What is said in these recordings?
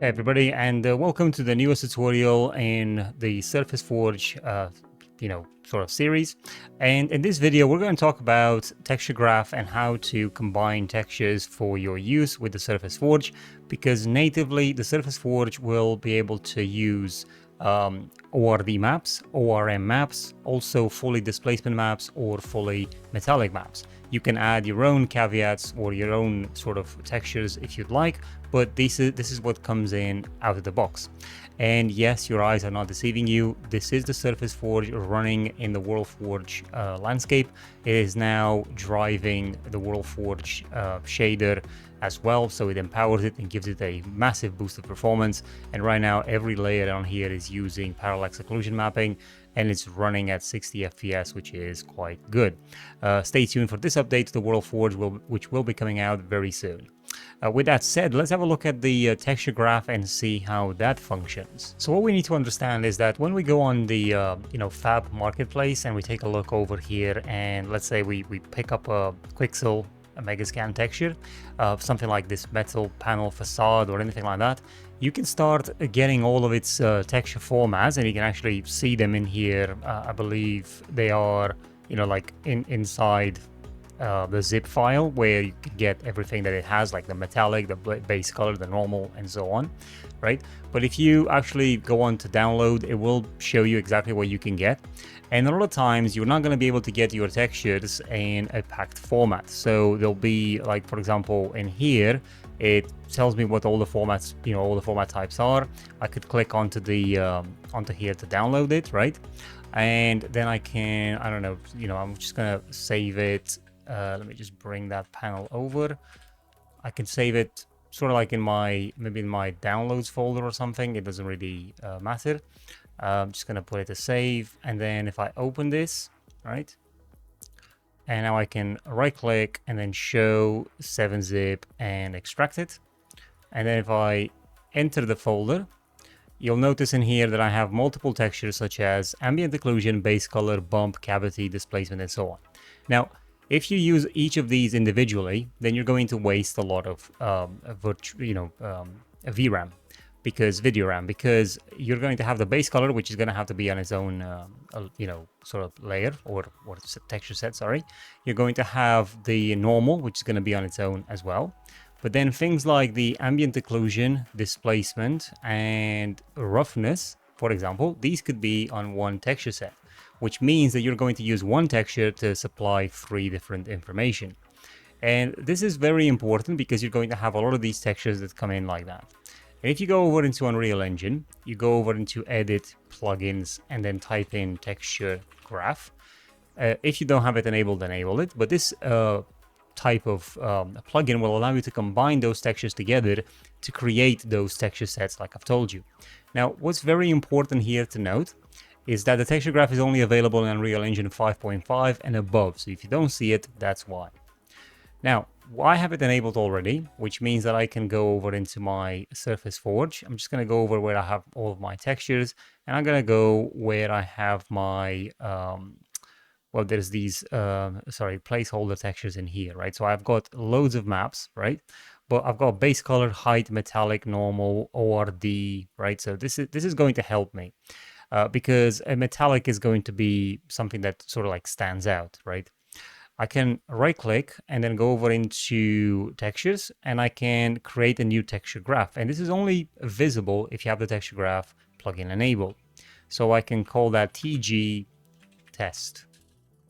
Hey everybody, and welcome to the newest tutorial in the Surface Forge, sort of series. And in this video, we're going to talk about texture graph and how to combine textures for your use with the Surface Forge, because natively the Surface Forge will be able to use ORD maps, ORM maps, also fully displacement maps or fully metallic maps. You can add your own caveats or your own sort of textures if you'd like, but this is what comes in out of the box. And yes, your eyes are not deceiving you. This is the Surface Forge running in the WorldForge landscape. It is now driving the WorldForge shader as well, so it empowers it and gives it a massive boost of performance. And right now every layer on here is using parallax occlusion mapping, and it's running at 60 FPS, which is quite good. Stay tuned for this update to the WorldForge, which will be coming out very soon. With that said, let's have a look at the texture graph and see how that functions. So what we need to understand is that when we go on the Fab marketplace and we take a look over here, and let's say we pick up a Quixel, a Megascan texture, something like this metal panel facade or anything like that, you can start getting all of its texture formats, and you can actually see them in here. I believe they are, like inside the zip file, where you can get everything that it has, like the metallic, the base color, the normal, and so on, right? But if you actually go on to download, it will show you exactly what you can get. And a lot of times you're not going to be able to get your textures in a packed format. So there'll be, like, for example, in here, it tells me what all the formats, all the format types are. I could click onto the onto here to download it, right? And then I can, I don't know, I'm just gonna save it. Let me just bring that panel over. I can save it sort of like maybe in my downloads folder or something. It doesn't really matter. I'm just gonna put it to save, and then if I open this, right, and now I can right click and then show 7-zip and extract it. And then if I enter the folder, you'll notice in here that I have multiple textures such as ambient occlusion, base color, bump, cavity, displacement, and so on. Now, if you use each of these individually, then you're going to waste a lot of VRAM, video RAM, because you're going to have the base color, which is going to have to be on its own, sort of layer or texture set. Sorry, you're going to have the normal, which is going to be on its own as well. But then things like the ambient occlusion, displacement, and roughness, for example, these could be on one texture set, which means that you're going to use one texture to supply 3 different information. And this is very important because you're going to have a lot of these textures that come in like that. And if you go over into Unreal Engine, you go over into Edit, Plugins, and then type in Texture Graph. If you don't have it enabled, enable it. But this type of plugin will allow you to combine those textures together to create those texture sets like I've told you. Now, what's very important here to note is that the texture graph is only available in Unreal Engine 5.5 and above. So if you don't see it, that's why. Now, I have it enabled already, which means that I can go over into my Surface Forge. I'm just going to go over where I have all of my textures, and I'm going to go where I have my, there's these, placeholder textures in here, right? So I've got loads of maps, right? But I've got base color, height, metallic, normal, ORD, right? So this is going to help me. Because a metallic is going to be something that sort of like stands out, right? I can right click and then go over into textures, and I can create a new texture graph. And this is only visible if you have the texture graph plugin enabled. So I can call that TG test,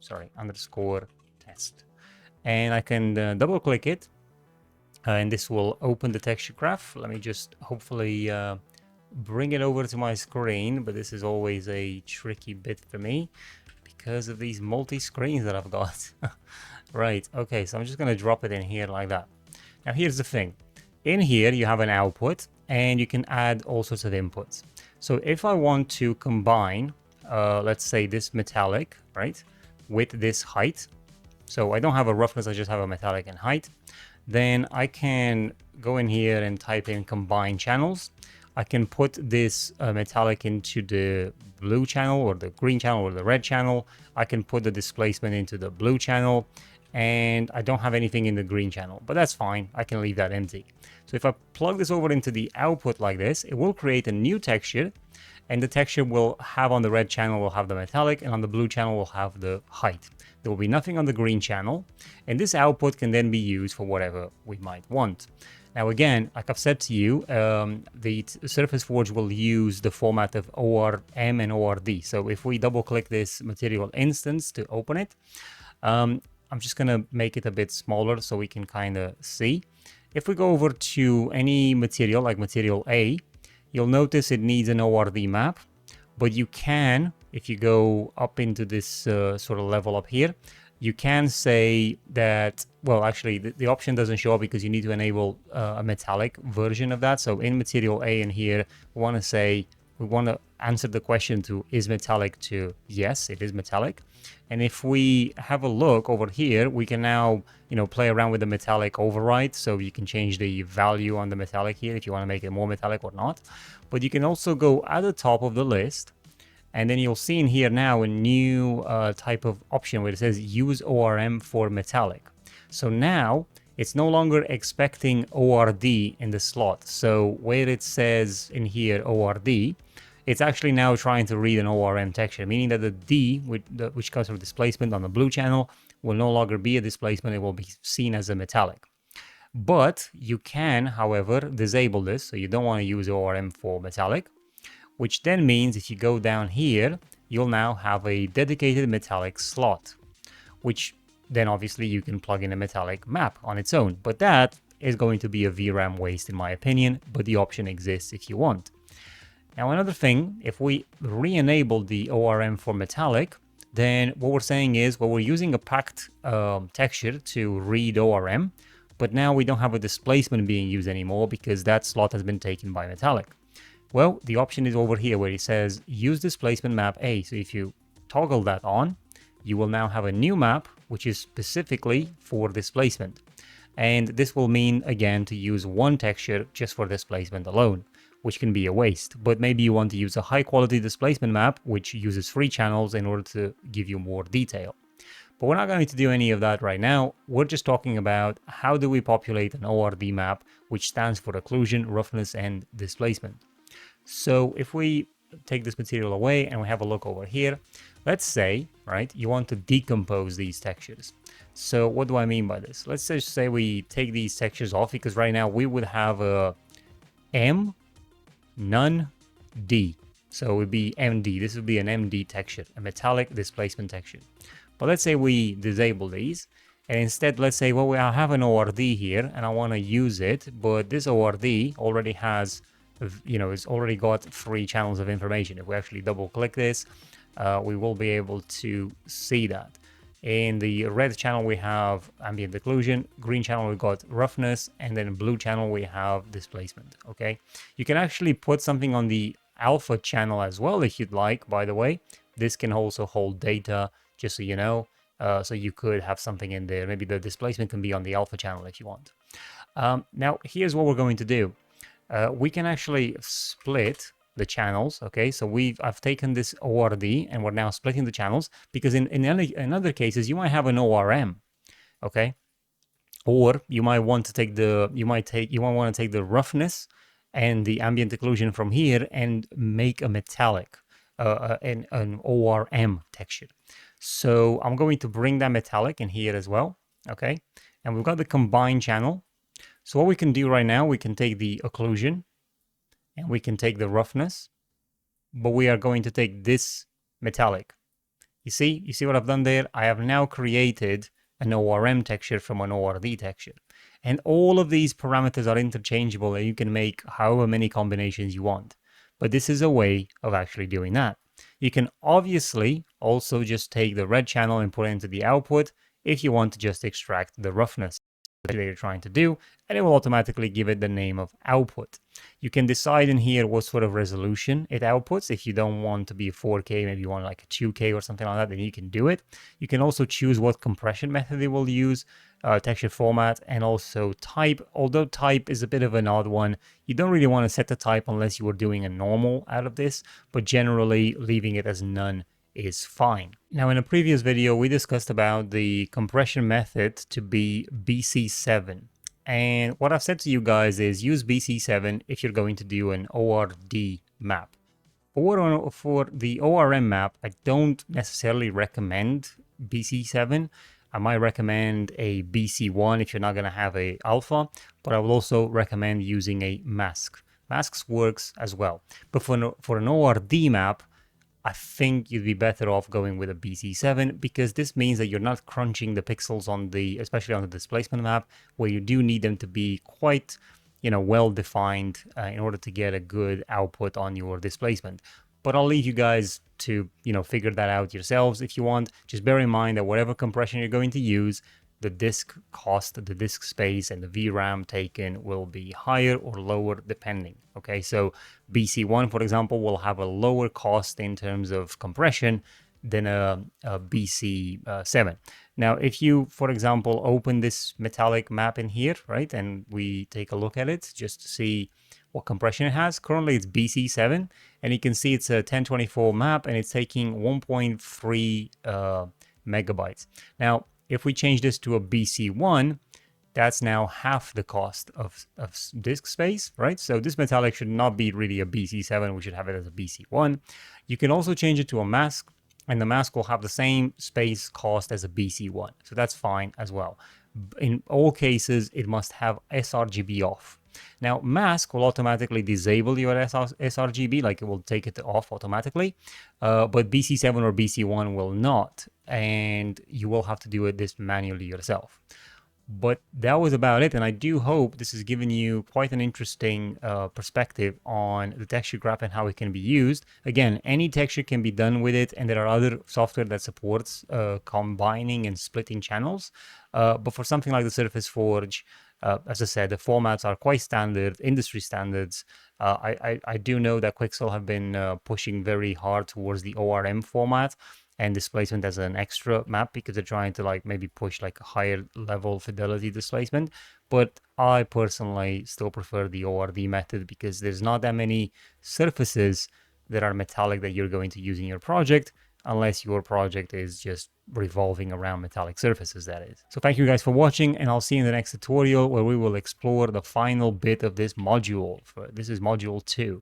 _test. And I can double click it, and this will open the texture graph. Let me just hopefully bring it over to my screen, but this is always a tricky bit for me because of these multi-screens that I've got. Right, okay, so I'm just going to drop it in here like that. Now here's the thing. In here you have an output, and you can add all sorts of inputs. So if I want to combine, let's say this metallic, right, with this height, so I don't have a roughness, I just have a metallic and height, then I can go in here and type in combine channels. I can put this metallic into the blue channel or the green channel or the red channel. I can put the displacement into the blue channel. and I don't have anything in the green channel, but that's fine. I can leave that empty. So if I plug this over into the output like this, it will create a new texture, and the texture will have on the red channel will have the metallic, and on the blue channel will have the height. There will be nothing on the green channel, and this output can then be used for whatever we might want. Now again, like I've said to you, the Surface Forge will use the format of ORM and ORD. So if we double click this material instance to open it, I'm just going to make it a bit smaller so we can kind of see. If we go over to any material, like material A, you'll notice it needs an ORD map, but you can, if you go up into this sort of level up here, you can say that, well, actually the option doesn't show up because you need to enable a metallic version of that. So in material A in here, we want to answer the question to is metallic to yes, it is metallic. And if we have a look over here, we can now, play around with the metallic override. So you can change the value on the metallic here if you want to make it more metallic or not. But you can also go at the top of the list, and then you'll see in here now a new type of option where it says use ORM for metallic. So now it's no longer expecting ORD in the slot. So where it says in here ORD, it's actually now trying to read an ORM texture, meaning that the D, which comes from displacement on the blue channel, will no longer be a displacement. It will be seen as a metallic. But you can, however, disable this. So you don't want to use ORM for metallic, which then means if you go down here, you'll now have a dedicated metallic slot, which then obviously you can plug in a metallic map on its own. But that is going to be a VRAM waste in my opinion, but the option exists if you want. Now another thing, if we re-enable the ORM for metallic, then what we're saying is, well, we're using a packed texture to read ORM, but now we don't have a displacement being used anymore because that slot has been taken by metallic. Well, the option is over here where it says use displacement map A. So if you toggle that on, you will now have a new map, which is specifically for displacement. And this will mean, again, to use one texture just for displacement alone, which can be a waste. But maybe you want to use a high quality displacement map, which uses 3 channels in order to give you more detail. But we're not going to do any of that right now. We're just talking about how do we populate an ORD map, which stands for occlusion, roughness, and displacement. So if we take this material away and we have a look over here, let's say, right, you want to decompose these textures. So what do I mean by this? Let's just say we take these textures off, because right now we would have a M, none, D. So it would be MD. This would be an MD texture, a metallic displacement texture. But let's say we disable these, and instead let's say, well, I have an ORD here and I want to use it, but this ORD already has, it's already got 3 channels of information. If we actually double click this, we will be able to see that. In the red channel we have ambient occlusion, green channel we got roughness, and then blue channel we have displacement. Okay, you can actually put something on the alpha channel as well if you'd like. By the way, this can also hold data, just so you know. So you could have something in there. Maybe the displacement can be on the alpha channel if you want. Now here's what we're going to do. We can actually split the channels. Okay, so I've taken this ORD and we're now splitting the channels, because in other cases you might have an ORM, okay, or you might want to take want to take the roughness and the ambient occlusion from here and make a metallic, an ORM texture. So I'm going to bring that metallic in here as well. Okay, and we've got the combined channel. So what we can do right now, we can take the occlusion and we can take the roughness, but we are going to take this metallic. You see what I've done there? I have now created an ORM texture from an ORD texture. And all of these parameters are interchangeable, and you can make however many combinations you want. But this is a way of actually doing that. You can obviously also just take the red channel and put it into the output if you want to just extract the roughness that you're trying to do, and it will automatically give it the name of output. You can decide in here what sort of resolution it outputs. If you don't want to be 4K, maybe you want like a 2K or something like that, then you can do it. You can also choose what compression method it will use, texture format, and also type. Although type is a bit of an odd one, you don't really want to set the type unless you were doing a normal out of this, but generally leaving it as none is fine. Now, in a previous video, we discussed about the compression method to be BC7. And what I've said to you guys is use BC7 if you're going to do an ORD map. For the ORM map, I don't necessarily recommend BC7. I might recommend a BC1 if you're not going to have a alpha, but I will also recommend using a mask. Masks works as well. But for an ORD map, I think you'd be better off going with a BC7 because this means that you're not crunching the pixels on especially on the displacement map, where you do need them to be quite, well defined in order to get a good output on your displacement. But I'll leave you guys to, figure that out yourselves if you want. Just bear in mind that whatever compression you're going to use, the disk cost, the disk space, and the VRAM taken will be higher or lower depending. Okay, so BC1, for example, will have a lower cost in terms of compression than a BC7. Now, if you, for example, open this metallic map in here, right, and we take a look at it just to see what compression it has. Currently, it's BC7, and you can see it's a 1024 map, and it's taking 1.3 megabytes. Now, if we change this to a BC1, that's now half the cost of disk space, right? So this metallic should not be really a BC7. We should have it as a BC1. You can also change it to a mask, and the mask will have the same space cost as a BC1. So that's fine as well. In all cases, it must have sRGB off. Now, mask will automatically disable your sRGB, like it will take it off automatically, but BC7 or BC1 will not, and you will have to do this manually yourself. But that was about it, and I do hope this has given you quite an interesting perspective on the texture graph and how it can be used. Again, any texture can be done with it, and there are other software that supports combining and splitting channels. But for something like the Surface Forge, as I said, the formats are quite standard, industry standards. I do know that Quixel have been pushing very hard towards the ORM format and displacement as an extra map because they're trying to maybe push a higher level fidelity displacement. But I personally still prefer the ORD method because there's not that many surfaces that are metallic that you're going to use in your project, unless your project is just revolving around metallic surfaces, that is. So thank you guys for watching, and I'll see you in the next tutorial where we will explore the final bit of this module. This is module 2.